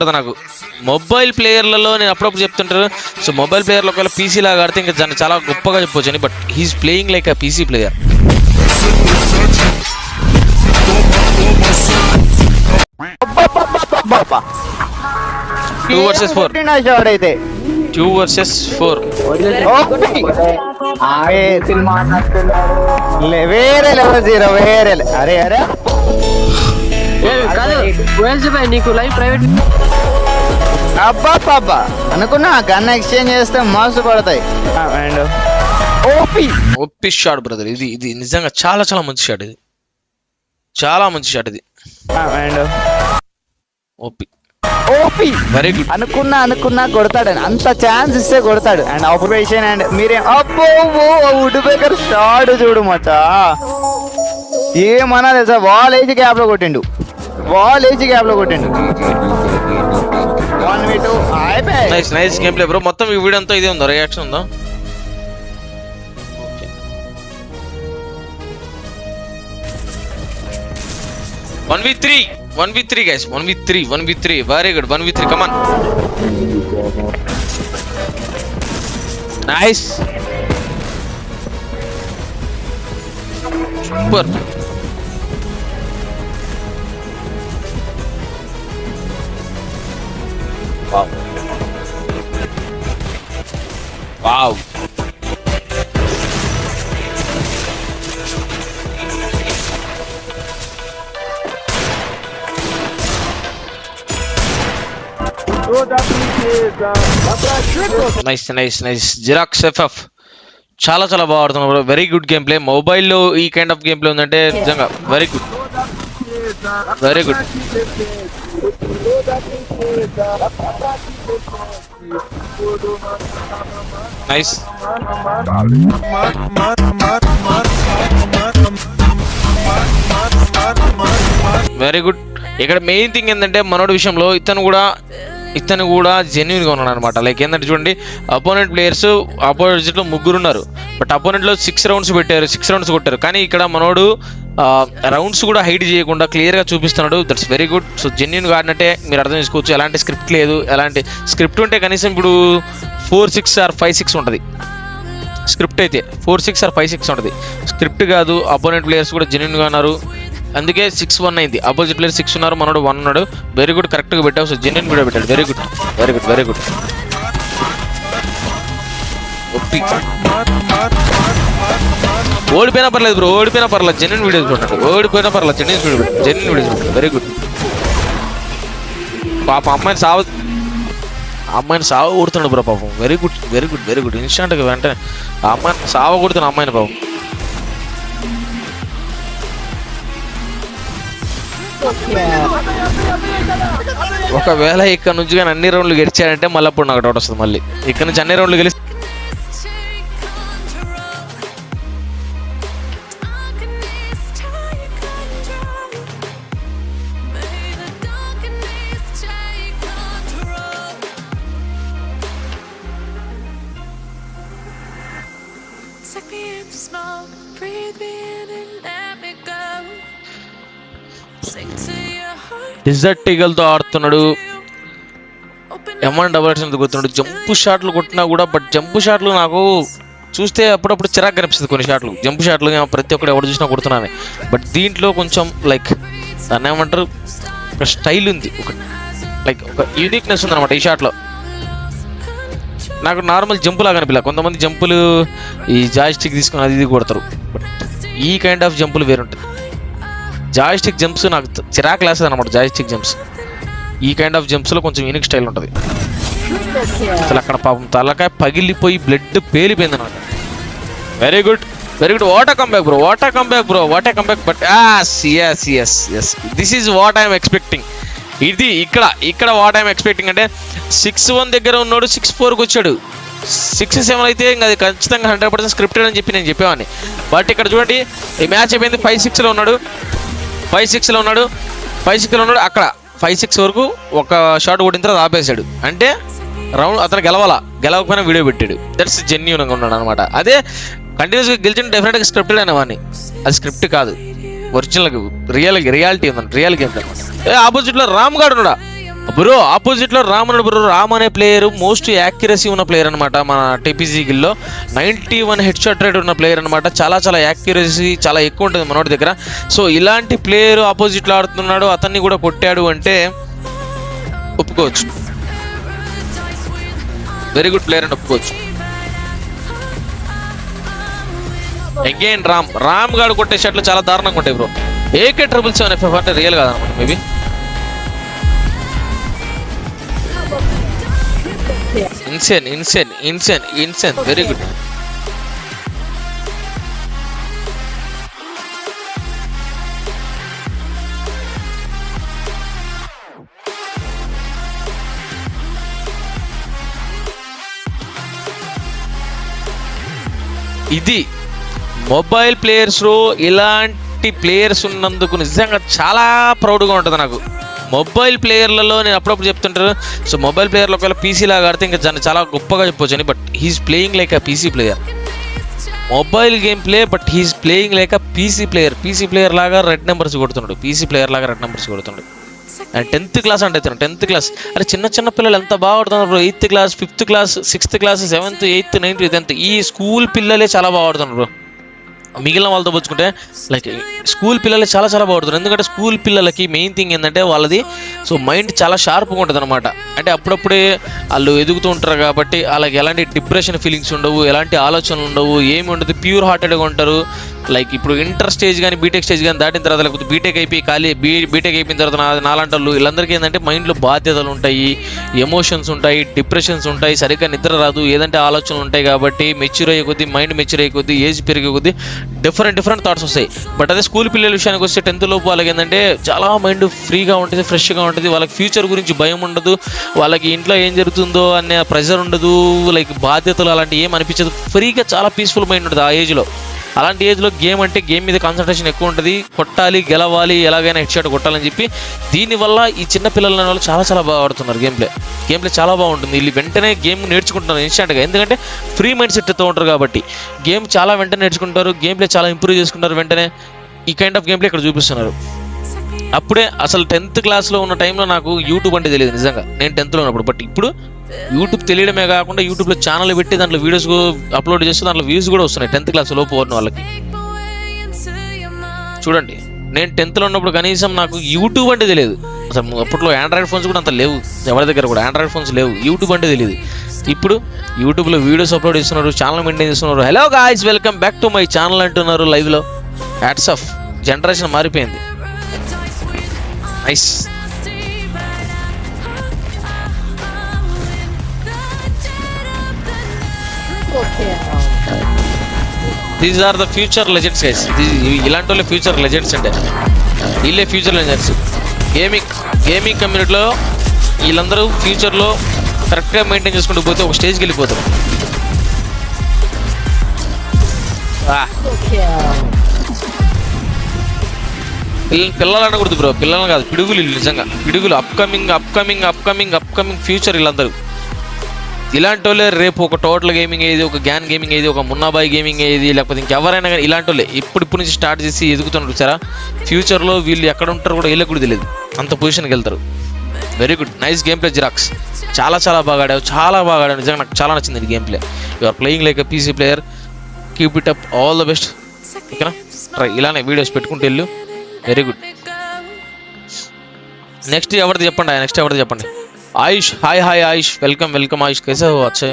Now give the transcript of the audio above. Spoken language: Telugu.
ఉంటుంది నాకు. మొబైల్ ప్లేయర్లలో నేను అప్పుడప్పుడు చెప్తుంటారు, సో మొబైల్ ప్లేయర్లో ఒకవేళ పీసీ లాగా ఆడితే ఇంకా దాన్ని చాలా గొప్పగా చెప్పొచ్చు అని. But he's playing like a PC player. Two versus four. 2 versus 4. వేరే లెవెల్ జీరో వేరే. అరే అరే నీకు లైవ్ ప్రైవేట్ అబ్బా అనుకున్నా గన్ ఎక్స్చేంజ్ చేస్తే మస్తు పడతాయి. And OP shot brother. ఇది నిజంగా చాలా చాలా మంచి షాట్. ఇది చాలా మంచి షాట్. ఇది అండ్ ఓపీ వెరీ గుడ్. అనుకున్నా కొడతాడు, అంత ఛాన్స్ ఇస్తే కొడతాడు. అండ్ ఆపరేషన్ అండ్ మీరేం అబ్బో వుడ్ బేకర్ షాట్ చూడు మచ్చా. ఏమన్నా తెలుసా, వాల్ ఏజ్ గ్యాప్ లో కొట్టిండు. 1v2 అయిపోయి. Nice game play bro. మొత్తం ఈ వీడియో అంతా ఇదే ఉందా, రియాక్షన్ ఉందా? Okay 1v3 guys. 1v3 very good. 1v3 come on. Nice, super. Wow. Nice xerox FF చాలా చాలా బాగా ఆడుతున్నారు. Very good game play. మొబైల్లో ఈ కైండ్ ఆఫ్ గేమ్ ప్లే ఉందంటే నిజంగా very good. Nice. Very good. ఇక్కడ మెయిన్ థింగ్ ఏంటంటే మనోడి విషయంలో ఇతను కూడా జెన్యున్గా ఉన్నాడు అనమాట. లైక్ ఏంటంటే చూడండి, అపోనెంట్ ప్లేయర్స్ ఆపోజిట్లో 3 ఉన్నారు. బట్ అపోనెంట్లో 6 రౌండ్స్ పెట్టారు, 6 రౌండ్స్ కొట్టారు. కానీ ఇక్కడ మనోడు రౌండ్స్ కూడా హైడ్ చేయకుండా క్లియర్గా చూపిస్తున్నాడు. That's very good. సో జెన్యున్గా ఆడినట్టే మీరు అర్థం చేసుకోవచ్చు. ఎలాంటి స్క్రిప్ట్ లేదు. ఎలాంటి స్క్రిప్ట్ ఉంటే కనీసం ఇప్పుడు 4-6 or 5-6 ఉంటుంది. స్క్రిప్ట్ అయితే 4-6 or 5-6 ఉంటుంది. స్క్రిప్ట్ కాదు. అపోనెంట్ ప్లేయర్స్ కూడా జెన్యున్గా ఉన్నారు, అందుకే 6-1 అయింది. అపోజిట్ ప్లేయర్ 6 ఉన్నారు, మనోడు 1 ఉన్నాడు. వెరీ గుడ్, కరెక్ట్గా పెట్టావు. సో జెన్యున్ వీడియో పెట్టాడు. Very good. ఓడిపోయినా పర్లేదు బ్రో, జెన్యున్ వీడియోస్ పెట్టండి. జెన్యున్ వీడియోస్ పెట్టండి. Very good. పాప అమ్మాయిని సావ కొడుతున్నాడు బ్రో పాపం. Very good. ఇన్స్టెంట్గా వెంటనే అమ్మాయిని సావ కొడుతున్నా అమ్మాయిని పాపం. ఒకవేళ ఇక్కడ నుంచి కానీ అన్ని రౌండ్లు గెలిచాడంటే మళ్ళీ అప్పుడు నాకు డౌట్ వస్తుంది. మళ్ళీ ఇక్కడ నుంచి అన్ని రౌండ్లు గెలిస్తే డిజర్ట్ ఈగల్తో ఆడుతున్నాడు. M1 కొడుతున్నాడు. జంప్ షాట్లు కొట్టినా కూడా, బట్ జంప్ షాట్లు నాకు చూస్తే అప్పుడప్పుడు చిరాకు కనిపిస్తుంది. కొన్ని షాట్లు జంప్ షాట్లు ప్రతి ఒక్కరు ఎవరు చూసినా కొడుతున్నాను. బట్ దీంట్లో కొంచెం లైక్ దాన్ని ఏమంటారు, ఒక స్టైల్ ఉంది, ఒక యూనిక్నెస్ ఉంది అనమాట ఈ షాట్లో. నాకు నార్మల్ జంపు లాగా అనిపించలే. కొంతమంది జంపులు ఈ జాయ్స్టిక్ తీసుకుని అది కొడతారు. బట్ ఈ కైండ్ ఆఫ్ జంపులు వేరుంటుంది. జాయ్స్టిక్ జంప్స్ నాకు చిరాకు లేస్తుంది అనమాట. జాయ్స్టిక్ జంప్స్ ఈ కైండ్ ఆఫ్ జంప్స్లో కొంచెం యూనిక్ స్టైల్ ఉంటుంది. అసలు అక్కడ పాపం తలకాయ పగిలిపోయి బ్లడ్ పేలిపోయింది నాకు. Very good. What a comeback bro. But yes this is what I'm expecting. ఇది ఇక్కడ వాట్ ఐఎమ్ ఎక్స్పెక్టింగ్ అంటే 6-1 దగ్గర ఉన్నాడు, 6-4కి వచ్చాడు. 6-7 అయితే ఇంకా అది ఖచ్చితంగా 100% స్క్రిప్టెడ్ అని చెప్పి నేను చెప్పేవాడిని. బట్ ఇక్కడ చూడండి, ఈ మ్యాచ్ అయిపోయింది. 5-6లో ఉన్నాడు. 5-6లో ఉన్నాడు. అక్కడ 5-6 వరకు ఒక షాట్ కొట్టిన తర్వాత ఆపేశాడు. అంటే రౌండ్ అతను గెలవకపోయినా వీడియో పెట్టాడు. దట్స్ జెన్యూన్గా ఉన్నాడు అనమాట. అదే కంటిన్యూస్గా గెలిచిన డెఫినెట్గా స్క్రిప్టెడ్ అనేవాడిని. అది స్క్రిప్ట్ కాదు, ఒరిజినల్ రియాలిటీ ఉందండి. రియల్ గేమ్ అనమాట. ఆపోజిట్లో రామ్ గాడు ఉన్నాడా? బ్రో ఆపోజిట్లో రామ్ ఉన్నాడు బ్రో. రామ్ అనే ప్లేయర్ మోస్ట్ యాక్యురసీ ఉన్న ప్లేయర్ అనమాట మన టీపీసీ గిల్లో. 91 హెడ్ షాట్ రేట్ ఉన్న ప్లేయర్ అనమాట. చాలా చాలా యాక్యురసీ చాలా ఎక్కువ ఉంటుంది మనోడి దగ్గర. సో ఇలాంటి ప్లేయర్ ఆపోజిట్లో ఆడుతున్నాడు, అతన్ని కూడా కొట్టాడు అంటే ఒప్పుకోవచ్చు. వెరీ గుడ్ ప్లేయర్ అని ఒప్పుకోవచ్చు. అగైన్ రామ్ గాడు కొట్టే షాట్లు చాలా దారుణంగా ఉంటాయి బ్రో. AK-777 FF అంటే రియల్ కాదనమాట మేబీ. Insane very good. ఇది మొబైల్ ప్లేయర్స్లో ఇలాంటి ప్లేయర్స్ ఉన్నందుకు నిజంగా చాలా ప్రౌడ్గా ఉంటుంది నాకు. మొబైల్ ప్లేయర్లలో నేను అప్పుడప్పుడు చెప్తుంటారు. సో మొబైల్ ప్లేయర్లో ఒకవేళ పీసీ లాగా ఆడితే ఇంకా దాన్ని చాలా గొప్పగా చెప్పొచ్చు అని. But he's playing like a PC player. Mobile game play but he's playing like a PC player. PC player లాగా రెడ్ నెంబర్స్ కొడుతున్నాడు. అండ్ 10th క్లాస్ అంటే 10th క్లాస్. అరే చిన్న పిల్లలు ఎంత బాగా ఆడుతున్నారు. 8th class, 5th class, 6th class, 7th, 8th, 9th, 10th ఈ స్కూల్ పిల్లలే చాలా బాగా ఆడుతున్నారు. మిగిలిన వాళ్ళతో పోల్చుకుంటే లైక్ స్కూల్ పిల్లలే చాలా చాలా బాగుంటుంది. ఎందుకంటే స్కూల్ పిల్లలకి మెయిన్ థింగ్ ఏంటంటే వాళ్ళది సో మైండ్ చాలా షార్ప్గా ఉంటుంది అనమాట. అంటే అప్పుడప్పుడే వాళ్ళు ఎదుగుతూ ఉంటారు కాబట్టి వాళ్ళకి ఎలాంటి డిప్రెషన్ ఫీలింగ్స్ ఉండవు, ఎలాంటి ఆలోచనలు ఉండవు, ఏమి ఉండదు, ప్యూర్ హార్టెడ్గా ఉంటారు. లైక్ ఇప్పుడు ఇంటర్ స్టేజ్ కానీ బీటెక్ స్టేజ్ కానీ దాటిన తర్వాత లేకపోతే బీటెక్ అయిపోయిన తర్వాత నాలాంటి వాళ్ళు వీళ్ళందరికీ ఏంటంటే మైండ్లో బాధ్యతలు ఉంటాయి, ఎమోషన్స్ ఉంటాయి, డిప్రెషన్స్ ఉంటాయి, సరిగ్గా నిద్ర రాదు, ఏదంటే ఆలోచనలు ఉంటాయి. కాబట్టి మైండ్ మెచ్యూర్ అయ్యే కొద్దీ ఏజ్ పెరిగే కొద్దీ డిఫరెంట్ థాట్స్ వస్తాయి. బట్ అదే స్కూల్ పిల్లల విషయానికి వస్తే 10th లోపు వాళ్ళకి ఏంటంటే చాలా మైండ్ ఫ్రీగా ఉంటుంది, ఫ్రెష్గా ఉంటుంది. వాళ్ళకి ఫ్యూచర్ గురించి భయం ఉండదు, వాళ్ళకి ఇంట్లో ఏం జరుగుతుందో అనే ప్రెషర్ ఉండదు, లైక్ బాధ్యతలు అలాంటి ఏం అనిపించదు. ఫ్రీగా చాలా పీస్ఫుల్ మైండ్ ఉంటుంది ఆ ఏజ్లో. అలాంటి ఏజ్లో గేమ్ మీద కాన్సన్ట్రేషన్ ఎక్కువ ఉంటుంది. కొట్టాలి, గెలవాలి, ఎలాగైనా హెడ్ షాట్ కొట్టాలని చెప్పి దీనివల్ల ఈ చిన్న పిల్లల వాళ్ళు చాలా బాగా ఆడుతున్నారు. గేమ్ ప్లే చాలా బాగుంటుంది. వీళ్ళు వెంటనే గేమ్ నేర్చుకుంటున్నారు ఇన్స్టెంట్గా. ఎందుకంటే ఫ్రీ మైండ్ సెట్తో ఉంటారు కాబట్టి గేమ్ చాలా వెంటనే నేర్చుకుంటారు. గేమ్ ప్లే చాలా ఇంప్రూవ్ చేసుకుంటారు వెంటనే. ఈ కైండ్ ఆఫ్ గేమ్ ప్లే ఇక్కడ చూపిస్తున్నారు. అప్పుడే అసలు 10th క్లాస్లో ఉన్న టైంలో నాకు యూట్యూబ్ అంటే తెలియదు నిజంగా, నేను 10th లో ఉన్నప్పుడు. బట్ ఇప్పుడు యూట్యూబ్ తెలియడమే కాకుండా యూట్యూబ్లో ఛానల్ పెట్టి దాంట్లో వీడియోస్ అప్లోడ్ చేస్తూ దాంట్లో వ్యూస్ కూడా వస్తున్నాయి 10th క్లాస్ లోపు ఉన్న వాళ్ళకి. చూడండి, నేను 10th లో ఉన్నప్పుడు కనీసం నాకు యూట్యూబ్ అంటే తెలియదు అసలు. అప్పట్లో ఆండ్రాయిడ్ ఫోన్స్ కూడా అంత లేవు, ఎవరి దగ్గర కూడా ఆండ్రాయిడ్ ఫోన్స్ లేవు. యూట్యూబ్ అంటే తెలియదు. ఇప్పుడు యూట్యూబ్లో వీడియోస్ అప్లోడ్ చేస్తున్నారు, ఛానల్ మెయింటైన్ చేస్తున్నారు. Hello guys, welcome back to my channel అంటున్నారు లైవ్లో. హ్యాట్స్ ఆఫ్, జనరేషన్ మారిపోయింది. Nice. These are the future legends guys. ఇలాంటి వాళ్ళే ఫ్యూచర్ లెజెండ్స్ అంటే వీళ్ళే ఫ్యూచర్ లెజెండ్స్. గేమింగ్ కమ్యూనిటీలో వీళ్ళందరూ ఫ్యూచర్లో కరెక్ట్గా మెయింటైన్ చేసుకుంటూ పోతే ఒక స్టేజ్కి వెళ్ళిపోతారు. పిల్లలు అనకూడదు బ్రో, పిల్లలు కాదు, పిడుగులు. నిజంగా పిడుగులు. అప్కమింగ్ ఫ్యూచర్ వీళ్ళందరూ. ఇలాంటి వాళ్ళే రేపు ఒక టోటల్ గేమింగ్ అయ్యేది, ఒక గ్యాన్ గేమింగ్ అయ్యేది, ఒక మున్నాబాయ్ గేమింగ్ అయ్యేది, లేకపోతే ఇంకెవరైనా కానీ ఇలాంటి వాళ్ళే ఇప్పుడు నుంచి స్టార్ట్ చేసి ఎదుగుతున్నారు చూసారా. ఫ్యూచర్లో వీళ్ళు ఎక్కడ ఉంటారో కూడా వీళ్ళకి కూడా తెలియదు, అంత పొజిషన్కి వెళ్తారు. Very good, nice game play xerox. చాలా బాగా ఆడావు. నిజంగా నాకు చాలా నచ్చింది ఈ game play. You are playing like a PC player. Keep it up, all the best. ఓకేనా, ట్రై ఇలానే వీడియోస్ పెట్టుకుంటూ వెళ్ళు. Very good. నెక్స్ట్ ఎవరిది చెప్పండి. ఆయుష్. Hi Ayush, welcome Ayush. कैसे हो? अच्छे